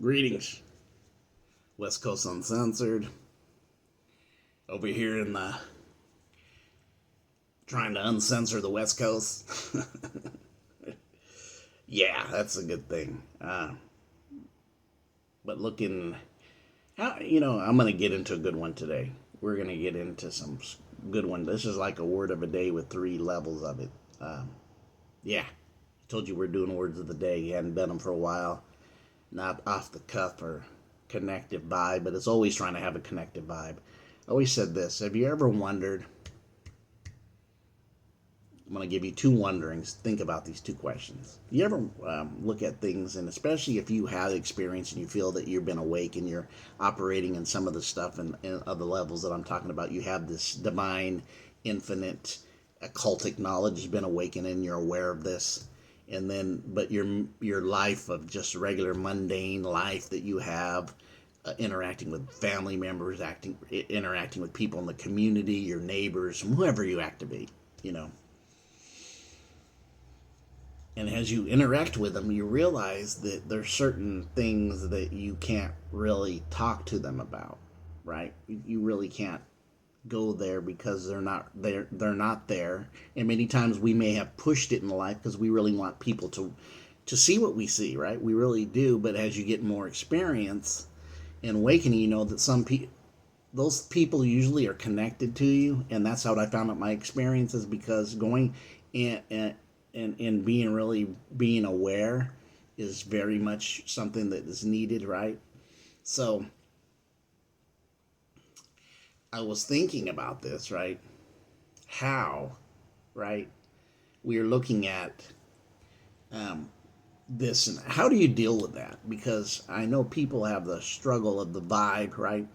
Greetings, West Coast Uncensored. Over here in the trying to uncensor the West Coast. Yeah, that's a good thing. But looking, I'm gonna get into a good one today. We're gonna get into some good one. This is like a word of a day with 3 levels of it. Yeah, I told you we're doing words of the day. You hadn't done them for a while. Not off the cuff or connective vibe, but it's always trying to have a connective vibe. I always said this. Have you ever wondered? I'm going to give you 2 wonderings. Think about these 2 questions. You ever look at things, and especially if you have experience and you feel that you've been awake and you're operating in some of the stuff and of the levels that I'm talking about, you have this divine, infinite, occultic knowledge has been awakened and you're aware of this. And then, but your life of just regular mundane life that you have, interacting with family members, interacting with people in the community, your neighbors, whoever you activate, you know. And as you interact with them, you realize that there's certain things that you can't really talk to them about, right? You really can't go there because they're not there. And many times we may have pushed it in life because we really want people to see what we see, right? We really do. But as you get more experience and awakening, you know that those people usually are connected to you. And that's how I found out my experience, is because going and being aware is very much something that is needed, right? So I was thinking about this, right? How, right? We are looking at this, and how do you deal with that? Because I know people have the struggle of the vibe, right?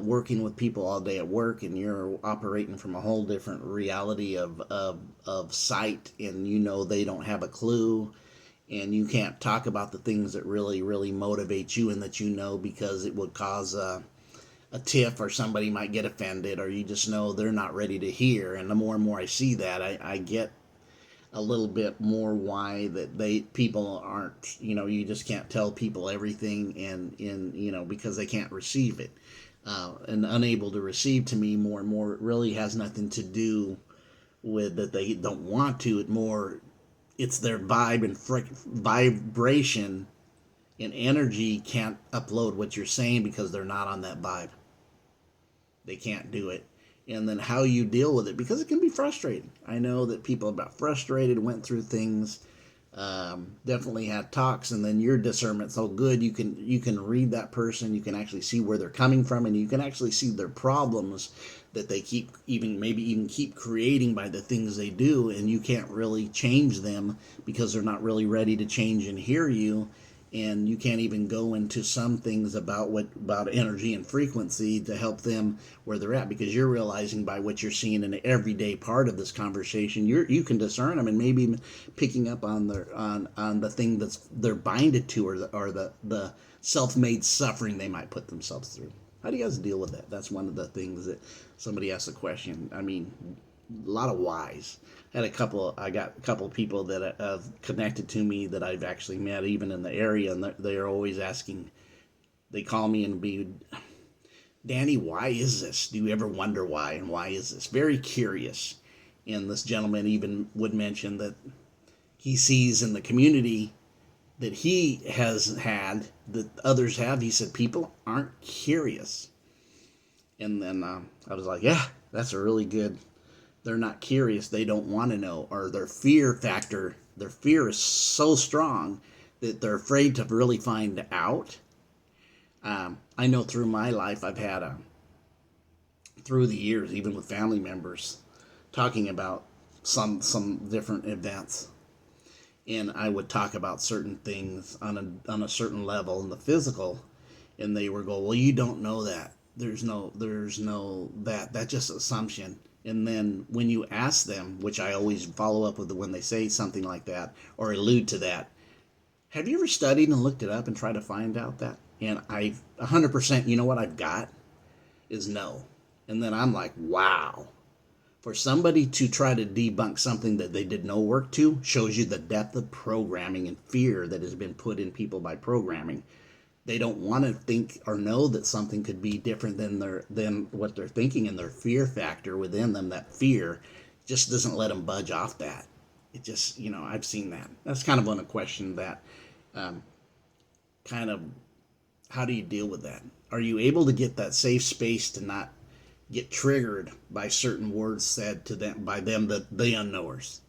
Working with people all day at work, and you're operating from a whole different reality of sight, and you know they don't have a clue, and you can't talk about the things that really, really motivate you and that you know, because it would cause a tiff, or somebody might get offended, or you just know they're not ready to hear. And the more and more I see that, I get a little bit more why that people aren't, you just can't tell people everything, and because they can't receive it, and unable to receive. To me, more and more, it really has nothing to do with that they don't want to. It's their vibe and vibration and energy can't upload what you're saying because they're not on that vibe. They can't do it. And then how you deal with it, because it can be frustrating. I know that people got frustrated, went through things, definitely had talks, and then your discernment's so good, you can read that person, you can actually see where they're coming from, and you can actually see their problems that they maybe even keep creating by the things they do, and you can't really change them because they're not really ready to change and hear you. And you can't even go into some things about energy and frequency to help them where they're at, because you're realizing by what you're seeing in the everyday part of this conversation, you can discern them, and maybe picking up on the thing that's they're binded to, or the self-made suffering they might put themselves through. How do you guys deal with that? That's one of the things that somebody asked a question. I mean, a lot of whys. I got a couple of people that have connected to me that I've actually met even in the area, and they're always asking. They call me and be, Danny, why is this? Do you ever wonder why, and why is this? Very curious. And this gentleman even would mention that he sees in the community that he has had, that others have. He said people aren't curious. And then I was like, yeah, that's a really good. They're not curious. They don't want to know, or their fear is so strong that they're afraid to really find out. I know through my life, I've had through the years, even with family members, talking about some different events, and I would talk about certain things on a certain level in the physical, and they would go, well, you don't know that. There's no that's just assumption. And then when you ask them, which I always follow up with when they say something like that or allude to that, have you ever studied and looked it up and tried to find out that? And 100%, you know what I've got is no. And then I'm like, wow. For somebody to try to debunk something that they did no work to shows you the depth of programming and fear that has been put in people by programming They don't want to think or know that something could be different than what they're thinking, and their fear factor within them, that fear, just doesn't let them budge off that. It just, I've seen that. That's kind of on a question that, kind of, how do you deal with that? Are you able to get that safe space to not get triggered by certain words said to them by them, the unknowers?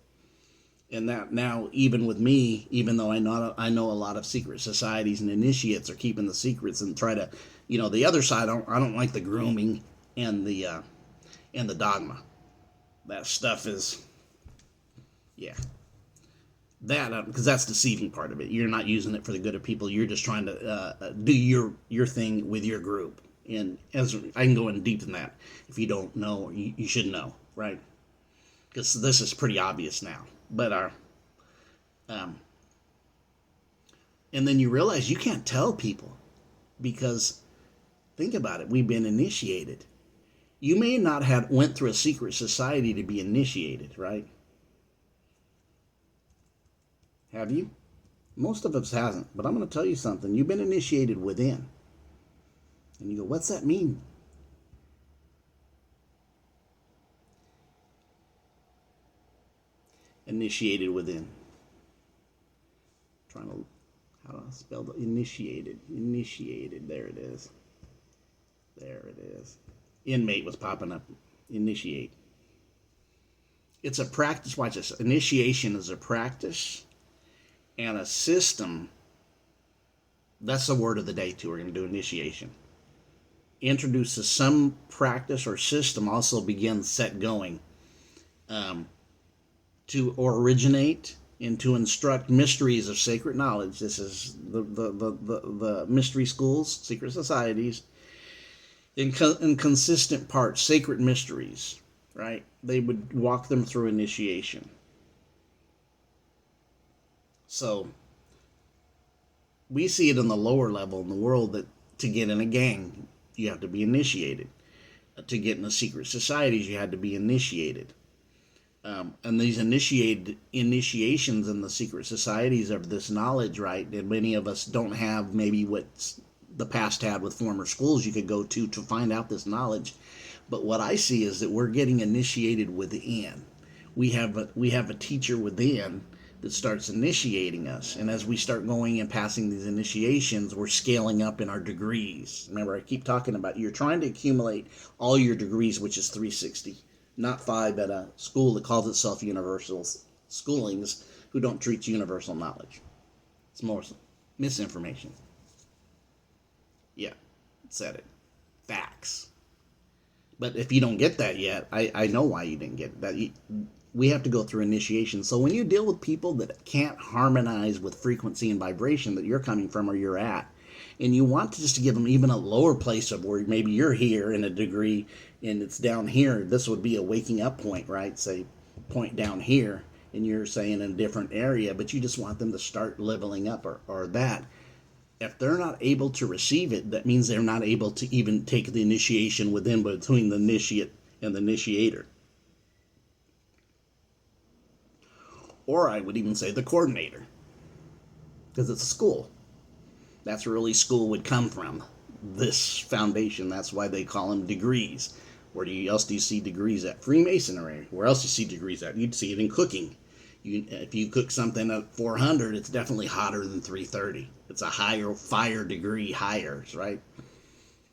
And that now, even with me, even though I know a lot of secret societies and initiates are keeping the secrets and try to, the other side, I don't like the grooming and the dogma. That stuff is, yeah, that because that's deceiving part of it. You're not using it for the good of people. You're just trying to do your thing with your group. And as I can go in deep in that, if you don't know, you should know, right? Because this is pretty obvious now. But and then you realize you can't tell people, because think about it. We've been initiated. You may not have went through a secret society to be initiated, right? Have you? Most of us hasn't. But I'm going to tell you something. You've been initiated within. And you go, what's that mean? Initiated within. Trying to, how do I spell the initiated? Initiated. There it is. There it is. Inmate was popping up. Initiate. It's a practice. Watch this. Initiation is a practice and a system. That's the word of the day too. We're going to do initiation. Introduces some practice or system, also begins set going. To originate and to instruct mysteries of sacred knowledge. This is the mystery schools, secret societies, in consistent parts, sacred mysteries, right? They would walk them through initiation. So we see it in the lower level in the world that to get in a gang, you have to be initiated. To get in the secret societies, you had to be initiated. And these initiations in the secret societies of this knowledge, right? And many of us don't have maybe what the past had with former schools you could go to find out this knowledge. But what I see is that we're getting initiated within. We have a teacher within that starts initiating us. And as we start going and passing these initiations, we're scaling up in our degrees. Remember, I keep talking about you're trying to accumulate all your degrees, which is 360. Not 5 at a school that calls itself universal schoolings who don't treat universal knowledge. It's more misinformation. Yeah, said it. Facts. But if you don't get that yet, I know why you didn't get that. We have to go through initiation. So when you deal with people that can't harmonize with frequency and vibration that you're coming from or you're at, and you want to just give them even a lower place of where maybe you're here in a degree and it's down here, this would be a waking up point, right? Say, point down here, and you're saying in a different area, but you just want them to start leveling up or that. If they're not able to receive it, that means they're not able to even take the initiation within between the initiate and the initiator. Or I would even say the coordinator, because it's a school. That's where really school would come from, this foundation. That's why they call them degrees. Where else do you see degrees at? Freemasonry. Where else do you see degrees at? You'd see it in cooking. If you cook something at 400, it's definitely hotter than 330. It's a higher fire degree higher, right?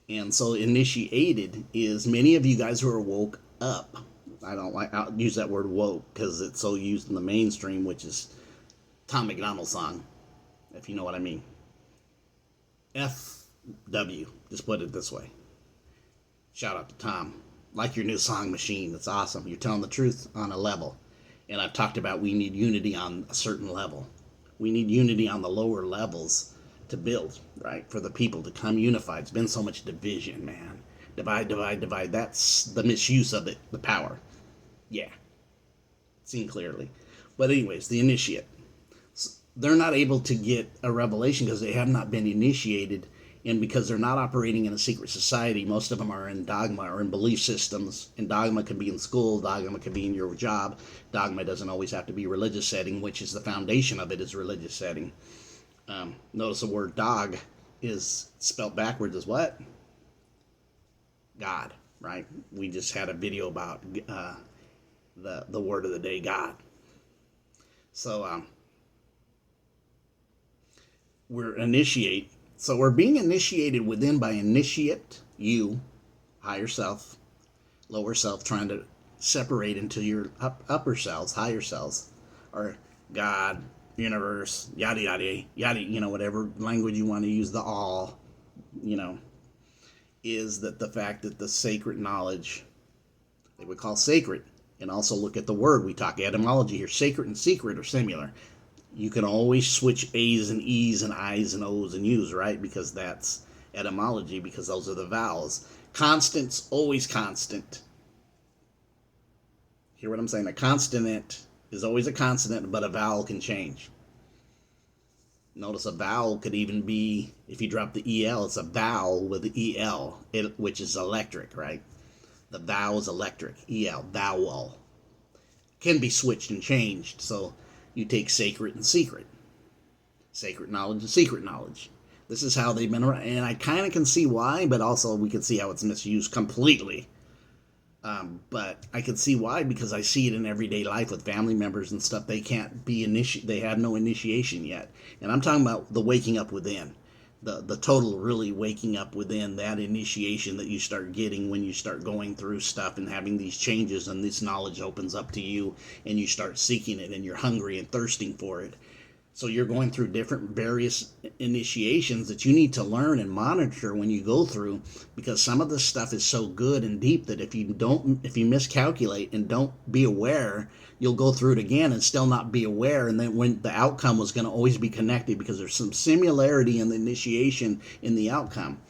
And so initiated is many of you guys who are woke up. I'll use that word woke because it's so used in the mainstream, which is Tom McDonald's song, if you know what I mean. FW, just put it this way. Shout out to Tom. Like your new song, Machine. It's awesome. You're telling the truth on a level. And I've talked about we need unity on a certain level. We need unity on the lower levels to build, right? For the people to come unified. It's been so much division, man. Divide, divide, divide. That's the misuse of it, the power. Yeah. Seen clearly. But anyways, the initiate. They're not able to get a revelation because they have not been initiated, and because they're not operating in a secret society. Most of them are in dogma or in belief systems, and dogma can be in school, dogma can be in your job. Dogma doesn't always have to be religious setting, which is the foundation of it, is religious setting. Notice the word dog is spelled backwards as what? God, right? We just had a video about the word of the day, God. So we're being initiated within by initiate, you, higher self, lower self, trying to separate into your upper selves, higher selves, or God, universe, yada yada yada, whatever language you want to use, the all, is that the fact that the sacred knowledge they would call sacred, and also look at the word. We talk etymology here. Sacred and secret are similar. You can always switch A's and E's and I's and O's and U's, right? Because that's etymology, because those are the vowels. Constant's always constant. Hear what I'm saying? A consonant is always a consonant, but a vowel can change. Notice a vowel could even be, if you drop the EL, it's a vowel with the EL, which is electric, right? The vowel is electric, EL, vowel. Can be switched and changed. So you take sacred and secret. Sacred knowledge and secret knowledge. This is how they've been around. And I kind of can see why, but also we can see how it's misused completely. But I can see why, because I see it in everyday life with family members and stuff. They can't be they have no initiation yet. And I'm talking about the waking up within. The total really waking up within, that initiation that you start getting when you start going through stuff and having these changes, and this knowledge opens up to you and you start seeking it and you're hungry and thirsting for it. So you're going through different various initiations that you need to learn and monitor when you go through, because some of this stuff is so good and deep that if you miscalculate and don't be aware, you'll go through it again and still not be aware, and then when the outcome was going to always be connected, because there's some similarity in the initiation in the outcome.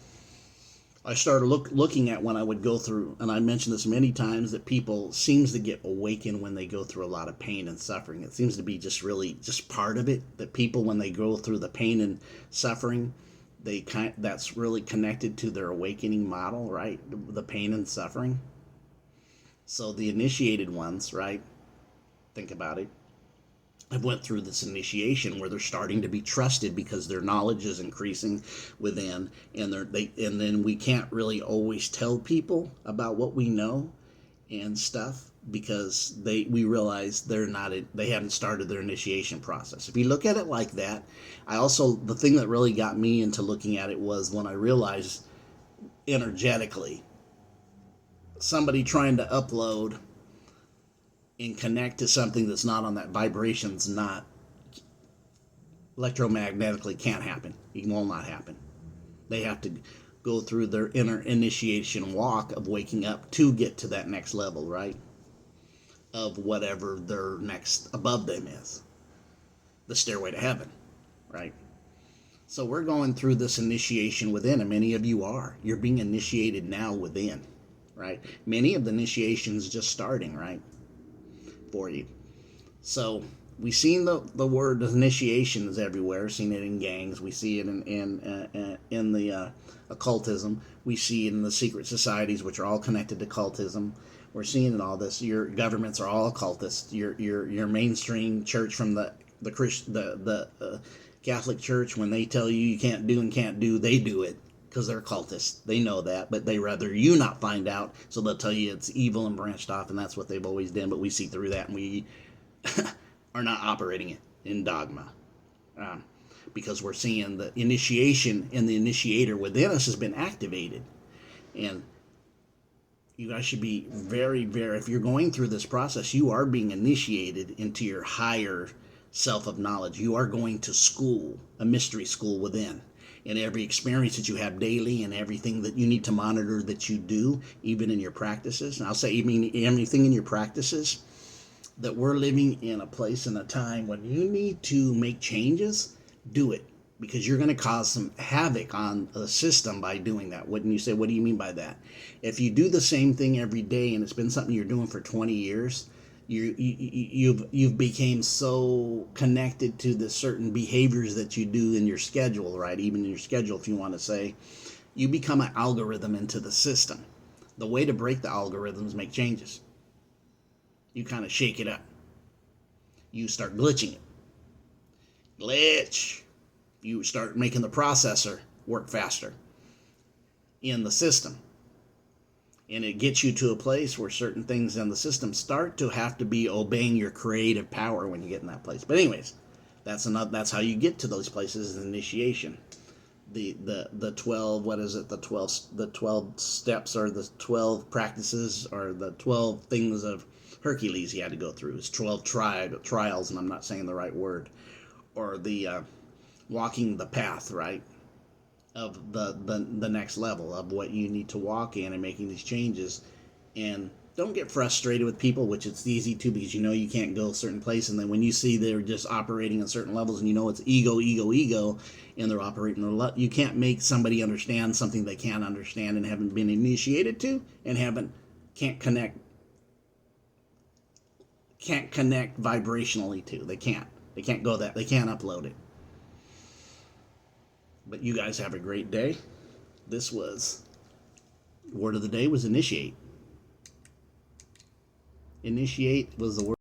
I started looking at when I would go through, and I mentioned this many times, that people seems to get awakened when they go through a lot of pain and suffering. It seems to be just part of it, that people, when they go through the pain and suffering, that's really connected to their awakening model, right? The pain and suffering. So the initiated ones, right? Think about it. I've went through this initiation where they're starting to be trusted because their knowledge is increasing within, and and then we can't really always tell people about what we know and stuff, because we realize they haven't started their initiation process. If you look at it like that, the thing that really got me into looking at it was when I realized energetically somebody trying to upload and connect to something that's not on that vibration's not electromagnetically can't happen. It will not happen. They have to go through their inner initiation walk of waking up to get to that next level, right? Of whatever their next above them is. The stairway to heaven, right? So we're going through this initiation within, and many of you are. You're being initiated now within, right? Many of the initiations just starting, right? For you. So we've seen the word initiation is everywhere. Seen it in gangs. We see it in the occultism. We see it in the secret societies, which are all connected to cultism. We're seeing in all this. Your governments are all occultists. Your mainstream church, from the Catholic Church, when they tell you can't do, they do it. Because they're cultists. They know that, but they rather you not find out, so they'll tell you it's evil and branched off, and that's what they've always done. But we see through that, and we are not operating it in dogma, because we're seeing the initiation, and the initiator within us has been activated. And you guys should be very, very, if you're going through this process, you are being initiated into your higher self of knowledge. You are going to school, a mystery school within. And every experience that you have daily, and everything that you need to monitor that you do, even in your practices. And I'll say even anything in your practices, that we're living in a place and a time when you need to make changes, do it. Because you're going to cause some havoc on the system by doing that. Wouldn't you say, what do you mean by that? If you do the same thing every day, and it's been something you're doing for 20 years, you've became so connected to the certain behaviors that you do in your schedule, right? Even in your schedule, if you want to say, you become an algorithm into the system. The way to break the algorithms, make changes. You kind of shake it up. You start glitching it. Glitch. You start making the processor work faster in the system. And it gets you to a place where certain things in the system start to have to be obeying your creative power when you get in that place. But anyways, that's how you get to those places, is initiation. The 12, what is it, the 12 steps, or the 12 practices, or the 12 things of Hercules he had to go through. It's 12 trials, and I'm not saying the right word. Or the walking the path, right, of the next level of what you need to walk in and making these changes. And don't get frustrated with people, which it's easy to, because you know you can't go a certain place, and then when you see they're just operating at certain levels, and you know it's ego, and they're operating you can't make somebody understand something they can't understand and haven't been initiated to, and can't connect vibrationally to. They can't go that, they can't upload it. But you guys have a great day. This was, word of the day was initiate. Initiate was the word.